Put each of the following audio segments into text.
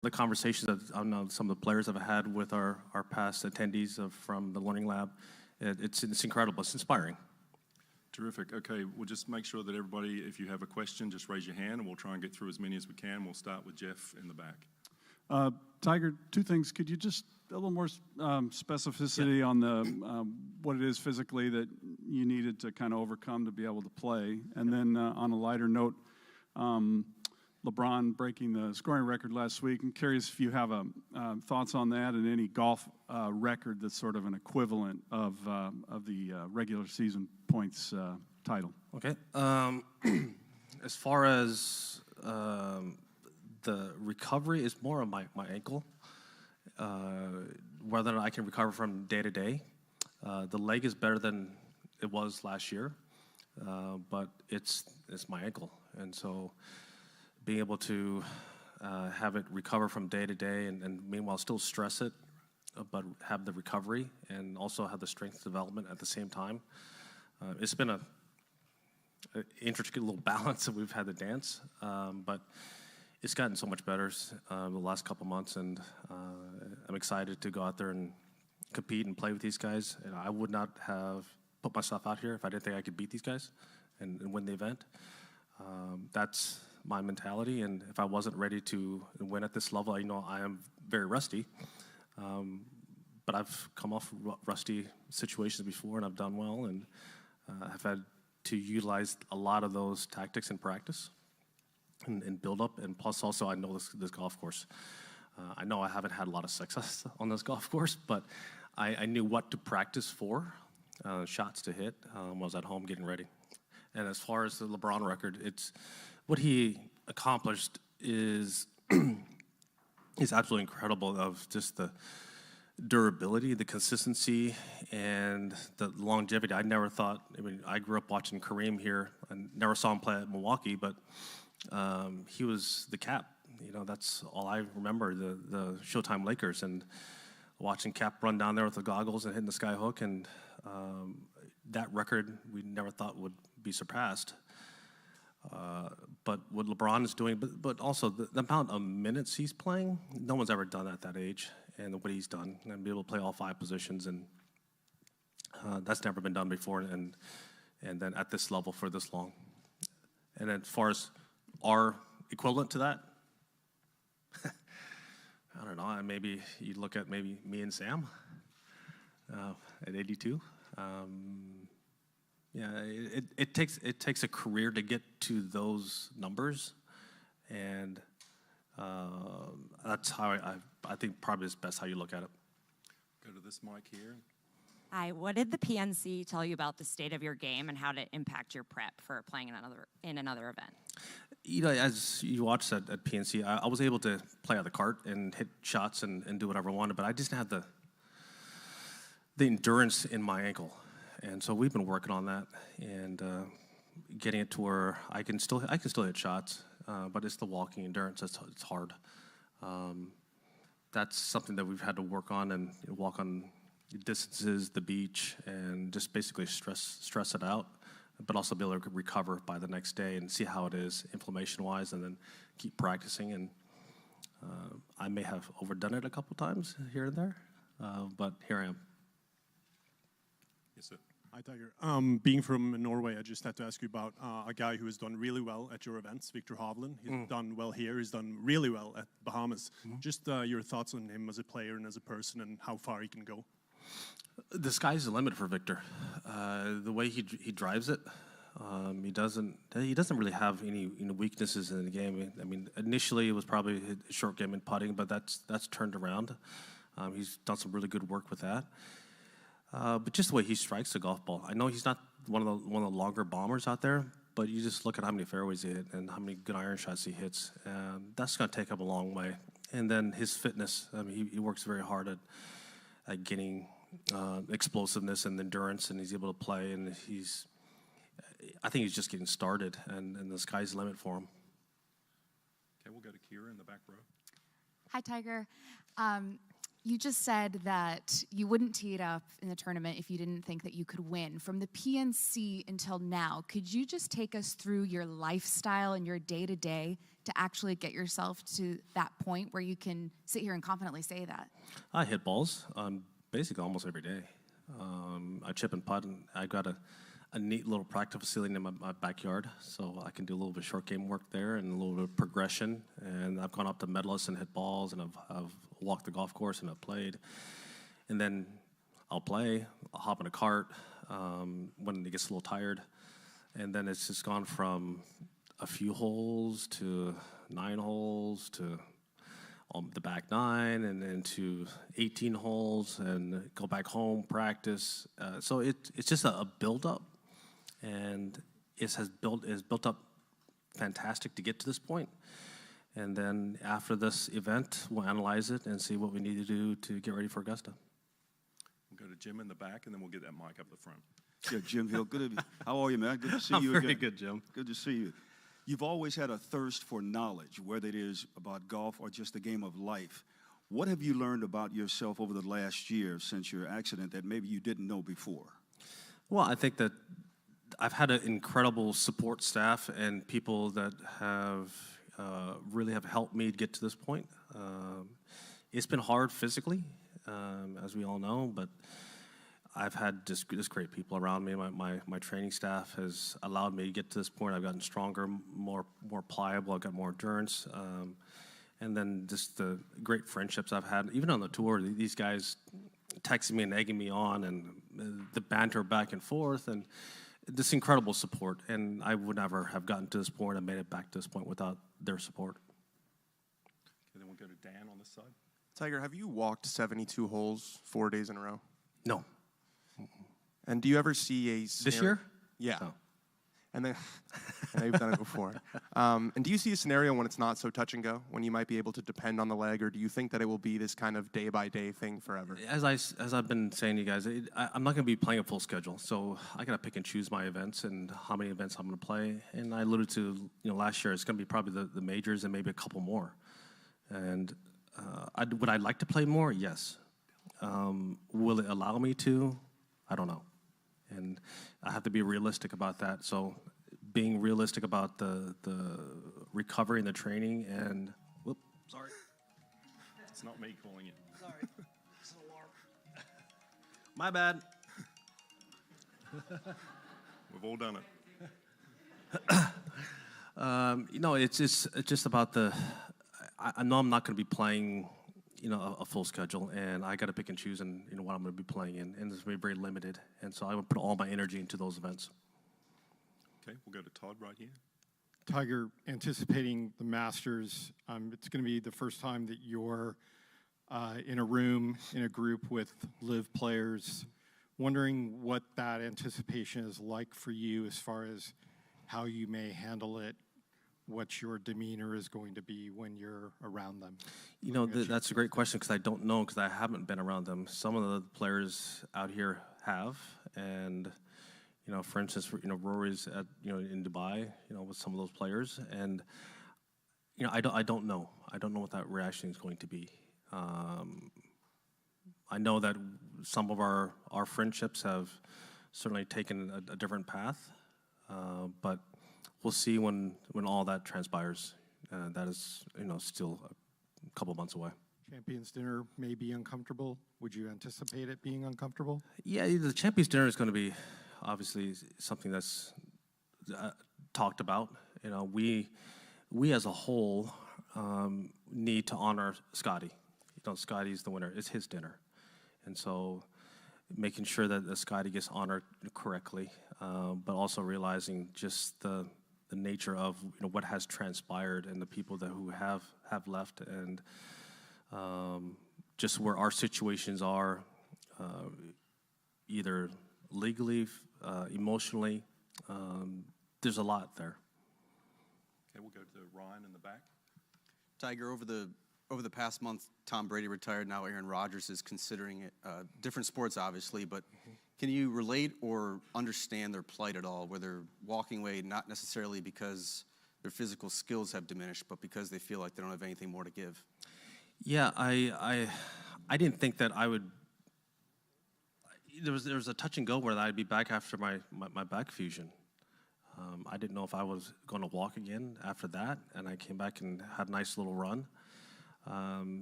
the conversations that I know some of the players have had with our past attendees from the Learning Lab, it's incredible. It's inspiring. Terrific. Okay, we'll just make sure that everybody, if you have a question, just raise your hand, and we'll try and get through as many as we can. We'll start with Jeff in the back. Tiger, two things. Could you just a little more specificity on the what it is physically that you needed to kind of overcome to be able to play? And then on a lighter note, LeBron breaking the scoring record last week. I'm curious if you have thoughts on that and any golf record that's sort of an equivalent of the regular season points title. Okay. As far as the recovery is more on my ankle, whether or not I can recover from day to day. The leg is better than it was last year, but it's my ankle, and so being able to have it recover from day to day and meanwhile still stress it, but have the recovery and also have the strength development at the same time. It's been an intricate little balance that we've had to dance, but it's gotten so much better the last couple months, and I'm excited to go out there and compete and play with these guys. And I would not have put myself out here if I didn't think I could beat these guys and win the event. That's my mentality, and if I wasn't ready to win at this level, I know I am very rusty, but I've come off rusty situations before, and I've done well, and I've had to utilize a lot of those tactics in practice and build up, and plus also I know this golf course. I know I haven't had a lot of success on this golf course, but I knew what to practice for, shots to hit when I was at home getting ready. And as far as the LeBron record, it's what he accomplished is absolutely incredible, of just the durability, the consistency, and the longevity. I never thought, I mean, I grew up watching Kareem here. I never saw him play at Milwaukee, but he was the Cap. You know, that's all I remember, the Showtime Lakers, and watching Cap run down there with the goggles and hitting the sky hook, and that record we never thought would be surpassed. But what LeBron is doing, but also the amount of minutes he's playing, no one's ever done at that age, and what he's done, and be able to play all 5 positions, and that's never been done before, and then at this level for this long. And then as far as our equivalent to that, I don't know, maybe you look at maybe me and Sam at 82. Yeah, it takes a career to get to those numbers, and that's how I think probably is best how you look at it. Go to this mic here. Hi, what did the PNC tell you about the state of your game and how to impact your prep for playing in another event? You know, as you watched at PNC, I was able to play out of the cart and hit shots and do whatever I wanted, but I just didn't have the endurance in my ankle. And so we've been working on that and getting it to where I can still hit shots, but it's the walking endurance it's hard. That's something that we've had to work on, and walk on distances, the beach, and just basically stress it out, but also be able to recover by the next day and see how it is inflammation-wise, and then keep practicing. And I may have overdone it a couple times here and there, but here I am. Yes, sir. Hi, Tiger. Being from Norway, I just had to ask you about a guy who has done really well at your events, Victor Hovland. He's done well here. He's done really well at Bahamas. Just your thoughts on him as a player and as a person, and how far he can go. The sky's the limit for Victor. The way he drives it, he doesn't really have any weaknesses in the game. I mean, initially it was probably his short game and putting, but that's turned around. He's done some really good work with that. But just the way he strikes the golf ball, I know he's not one of the longer bombers out there, but you just look at how many fairways he hit and how many good iron shots he hits. That's going to take him a long way. And then his fitness, I mean, he works very hard at getting explosiveness and endurance, and he's able to play. And I think he's just getting started, and the sky's the limit for him. Okay, we'll go to Kira in the back row. Hi, Tiger. You just said that you wouldn't tee it up in the tournament if you didn't think that you could win. From the PNC until now, could you just take us through your lifestyle and your day-to-day to actually get yourself to that point where you can sit here and confidently say that? I hit balls basically almost every day. I chip and putt, and I got a neat little practice facility in my backyard, so I can do a little bit of short game work there and a little bit of progression. And I've gone up to Medalist and hit balls, and I've walked the golf course and I've played. And then I'll play, I'll hop in a cart when it gets a little tired. And then it's just gone from a few holes to 9 holes to the back 9, and then to 18 holes, and go back home, practice. So it's just a build-up, and it has built up fantastic to get to this point. And then after this event, we'll analyze it and see what we need to do to get ready for Augusta. We'll go to Jim in the back, and then we'll get that mic up the front. Yeah, Jim Hill, good. How are you, man? Good to see I'm you very again. good, Jim. Good to see you. You've always had a thirst for knowledge, whether it is about golf or just the game of life. What have you learned about yourself over the last year since your accident that maybe you didn't know before? Well, I think that I've had an incredible support staff and people that have really have helped me get to this point. It's been hard physically, as we all know, but I've had just great people around me. My training staff has allowed me to get to this point. I've gotten stronger, more pliable. I've got more endurance. And then just the great friendships I've had, even on the tour. These guys texting me and egging me on, and the banter back and forth, and this incredible support. And I would never have gotten to this point and made it back to this point without their support. Okay, then we'll go to Dan on this side. Tiger, have you walked 72 holes 4 days in a row? No. And do you ever see a This year? Yeah. No. And then, I know you've done it before. And do you see a scenario when it's not so touch and go, when you might be able to depend on the leg, or do you think that it will be this kind of day-by-day thing forever? As I've been saying to you guys, I'm not going to be playing a full schedule, so I got to pick and choose my events and how many events I'm going to play. And I alluded to, last year it's going to be probably the majors and maybe a couple more. And would I like to play more? Yes. Will it allow me to? I don't know. And I have to be realistic about that. So being realistic about the recovery and the training and, sorry. It's not me calling it. Sorry, it's an alarm. My bad. We've all done it. It's just about I know I'm not going to be playing, a full schedule, and I got to pick and choose and what I'm going to be playing in, and it's very limited, and so I would put all my energy into those events. Okay, we'll go to Todd right here. Tiger, anticipating the Masters, it's going to be the first time that you're in a room, in a group with LIV players. Wondering what that anticipation is like for you as far as how you may handle it, what your demeanor is going to be when you're around them. That's a great question because I don't know because I haven't been around them. Some of the players out here have, and for instance, Rory's at in Dubai, with some of those players, and I don't know. I don't know what that reaction is going to be. I know that some of our friendships have certainly taken a different path, but we'll see when all that transpires. That is, still a couple months away. Champions Dinner may be uncomfortable. Would you anticipate it being uncomfortable? Yeah, the Champions Dinner is going to be obviously something that's talked about. We as a whole need to honor Scotty. Scotty's the winner. It's his dinner, and so making sure that Scotty gets honored correctly, but also realizing just the nature of what has transpired and the people who have left, and just where our situations are, either legally, emotionally. There's a lot there. Okay, we'll go to Ryan in the back. Tiger, over the past month, Tom Brady retired. Now Aaron Rodgers is considering it. Different sports, obviously, but can you relate or understand their plight at all, where they're walking away not necessarily because their physical skills have diminished, but because they feel like they don't have anything more to give? Yeah, I I didn't think that I would. There was a touch and go where I'd be back after my back fusion. I didn't know if I was going to walk again after that, and I came back and had a nice little run.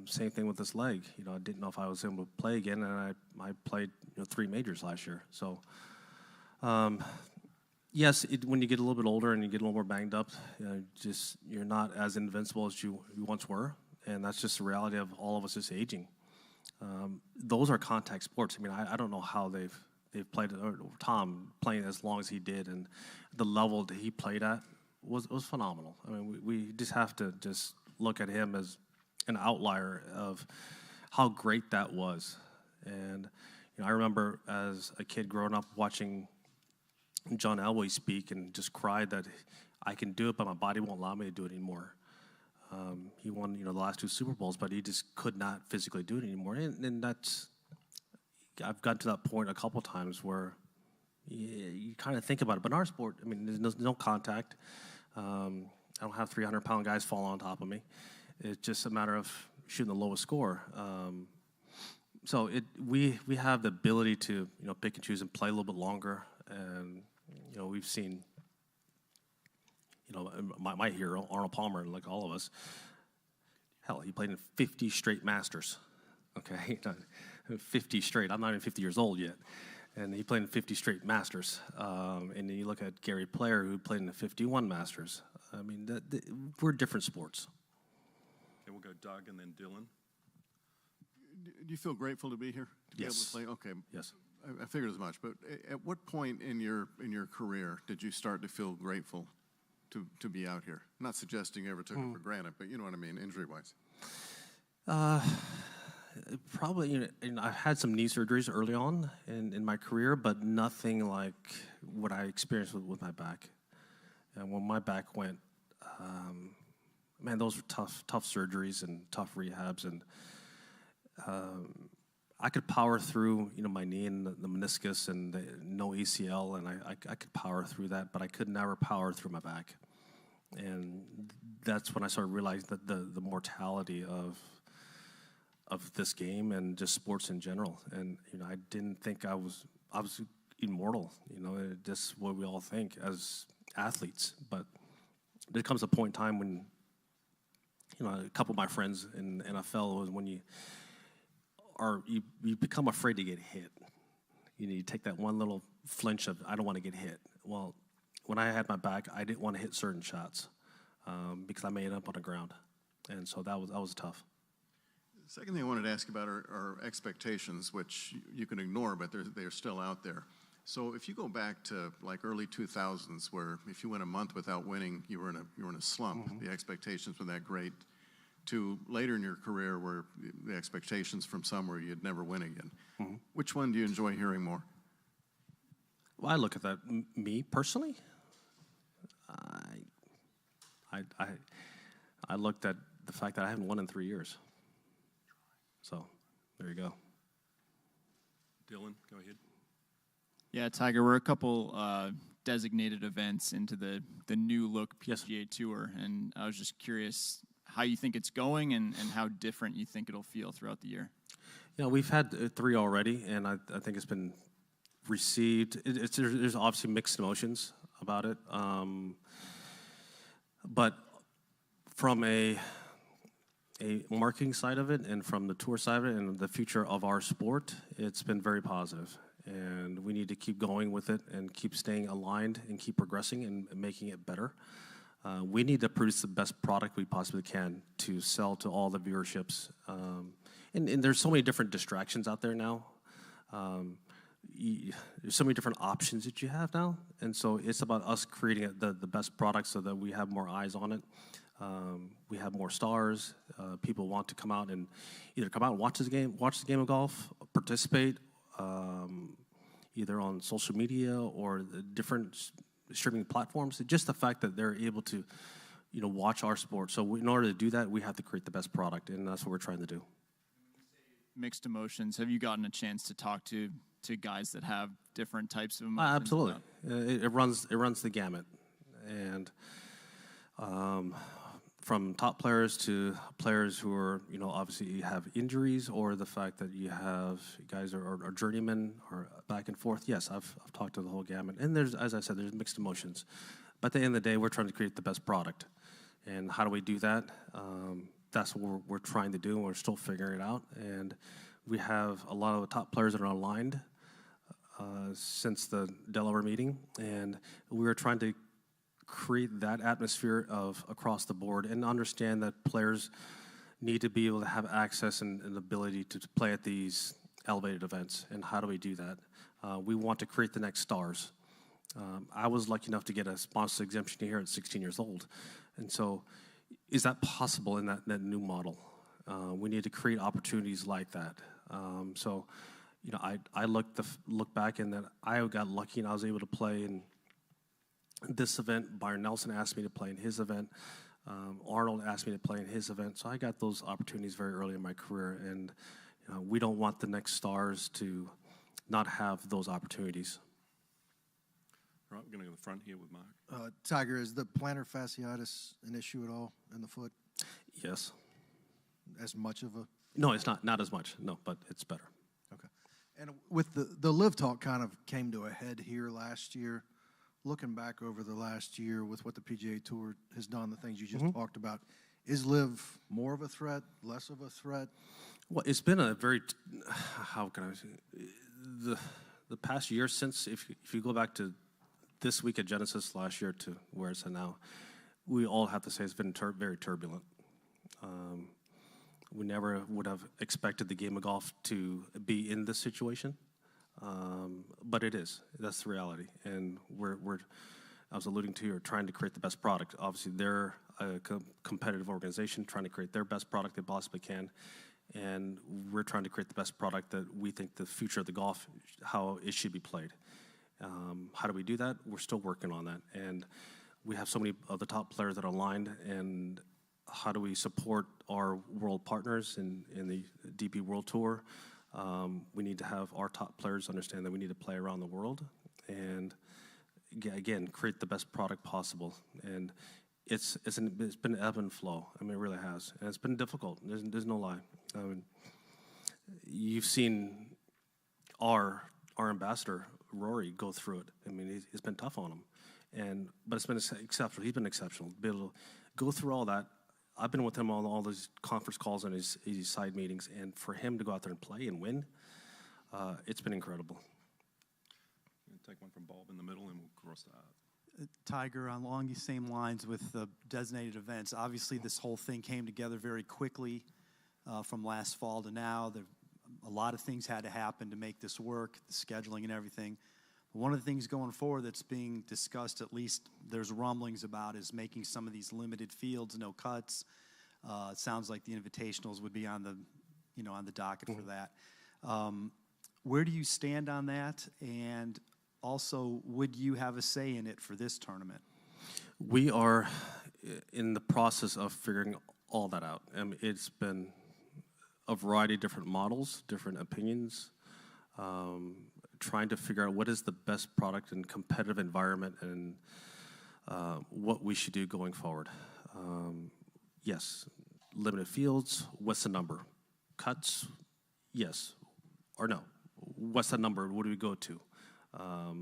Same thing with this leg. I didn't know if I was able to play again, and I played 3 majors last year. So, yes, when you get a little bit older and you get a little more banged up, you're not as invincible as you once were, and that's just the reality of all of us just aging. Those are contact sports. I mean, I don't know how they've played, or Tom playing as long as he did, and the level that he played at was phenomenal. I mean, we just have to just look at him as an outlier of how great that was. And I remember as a kid growing up watching John Elway speak and just cried that I can do it, but my body won't allow me to do it anymore. He won, the last 2 Super Bowls, but he just could not physically do it anymore. And that's, I've gotten to that point a couple times where you kind of think about it. But in our sport, I mean, there's no contact. I don't have 300-pound guys fall on top of me. It's just a matter of shooting the lowest score. So we have the ability to pick and choose and play a little bit longer. And we've seen my hero Arnold Palmer, like all of us. Hell, he played in 50 straight Masters. Okay, 50 straight. I'm not even 50 years old yet, and he played in 50 straight Masters. And then you look at Gary Player, who played in the 51 Masters. I mean, we're different sports. Okay, we'll go Doug and then Dylan. Do you feel grateful to be here? To be able to play? Okay. Yes. I figured as much. But at what point in your career did you start to feel grateful to be out here? I'm not suggesting you ever took it for granted, but you know what I mean, injury-wise. Probably, I've had some knee surgeries early on in my career, but nothing like what I experienced with my back. And when my back went, man, those were tough surgeries and tough rehabs, and I could power through, my knee and the meniscus and no ACL, and I could power through that, but I could never power through my back. And that's when I started realizing that the mortality of this game and just sports in general. And I didn't think I was immortal. That's what we all think as athletes. But there comes a point in time when a couple of my friends in the NFL was when you become afraid to get hit. You take that one little flinch of I don't want to get hit. Well, when I had my back, I didn't want to hit certain shots because I made it up on the ground, and so that was tough. The second thing I wanted to ask about are expectations, which you can ignore, but they're still out there. So if you go back to like early 2000s, where if you went a month without winning, you were in a slump. Mm-hmm. The expectations were that great. To later in your career, where the expectations from some were you'd never win again. Mm-hmm. Which one do you enjoy hearing more? Well, I look at that. Me personally, I looked at the fact that I haven't won in 3 years. So there you go. Dylan, go ahead. Yeah, Tiger, we're a couple designated events into the new look PGA Tour, and I was just curious how you think it's going and how different you think it'll feel throughout the year. We've had 3 already, and I think it's been received. There's obviously mixed emotions about it, but from a marketing side of it and from the tour side of it and the future of our sport, it's been very positive. And we need to keep going with it and keep staying aligned and keep progressing and making it better. We need to produce the best product we possibly can to sell to all the viewerships. And there's so many different distractions out there now. There's so many different options that you have now. And so it's about us creating the best product so that we have more eyes on it. We have more stars. People want to come out and either come out and watch the game of golf, participate, either on social media or the different streaming platforms. Just the fact that they're able to, watch our sport. So in order to do that, we have to create the best product, and that's what we're trying to do. Mixed emotions. Have you gotten a chance to talk to guys that have different types of emotions? Absolutely. It runs the gamut, and from top players to players who are, you know, obviously have injuries, or the fact that you have guys are journeymen or back and forth. Yes, I've talked to the whole gamut. And there's, as I said, there's mixed emotions. But at the end of the day, we're trying to create the best product. And how do we do that? That's what we're trying to do, and we're still figuring it out. And we have a lot of the top players that are aligned since the Delaware meeting, and we are trying to create that atmosphere of across the board and understand that players need to be able to have access and ability to play at these elevated events. And how do we do that? We want to create the next stars. I was lucky enough to get a sponsor exemption here at 16 years old. And so is that possible in that new model? We need to create opportunities like that. So, you know, I look back and that I got lucky and I was able to play in this event. Byron Nelson asked me to play in his event. Arnold asked me to play in his event. So I got those opportunities very early in my career. And we don't want the next stars to not have those opportunities. All right, we're going to go to the front here with Mark. Tiger, is the plantar fasciitis an issue at all in the foot? Yes. As much of a? No, it's not as much. No, but it's better. Okay. And with the LIV talk kind of came to a head here last year. Looking back over the last year with what the PGA Tour has done, the things you just talked about, is LIV more of a threat, less of a threat? Well, it's been a very, how can I say, the past year since, if you go back to this week at Genesis last year to where it's at now, we all have to say it's been very turbulent. We never would have expected the game of golf to be in this situation, but it is. That's the reality, and I was alluding to, you're trying to create the best product. Obviously, they're a competitive organization trying to create their best product they possibly can, and we're trying to create the best product that we think the future of the golf, how it should be played. How do we do that? We're still working on that, and we have so many of the top players that are aligned, and how do we support our world partners in the DP World Tour? We need to have our top players understand that we need to play around the world, and again, create the best product possible. And it's been ebb and flow. I mean, it really has, and it's been difficult. There's no lie. I mean, you've seen our ambassador Rory go through it. I mean, it's been tough on him, but it's been exceptional. He's been exceptional. Be able to go through all that. I've been with him on all those conference calls and his side meetings, and for him to go out there and play and win, it's been incredible. Take one from Bob in the middle, and we'll cross that. Tiger, along these same lines with the designated events, obviously this whole thing came together very quickly from last fall to now. A lot of things had to happen to make this work, the scheduling and everything. One of the things going forward that's being discussed, at least there's rumblings about, is making some of these limited fields, no cuts. It sounds like the invitationals would be on the docket for that. Where do you stand on that? And also, would you have a say in it for this tournament? We are in the process of figuring all that out. I mean, it's been a variety of different models, different opinions, trying to figure out what is the best product and competitive environment and what we should do going forward. Yes, limited fields, what's the number? Cuts, yes or no? What's the number? What do we go to? How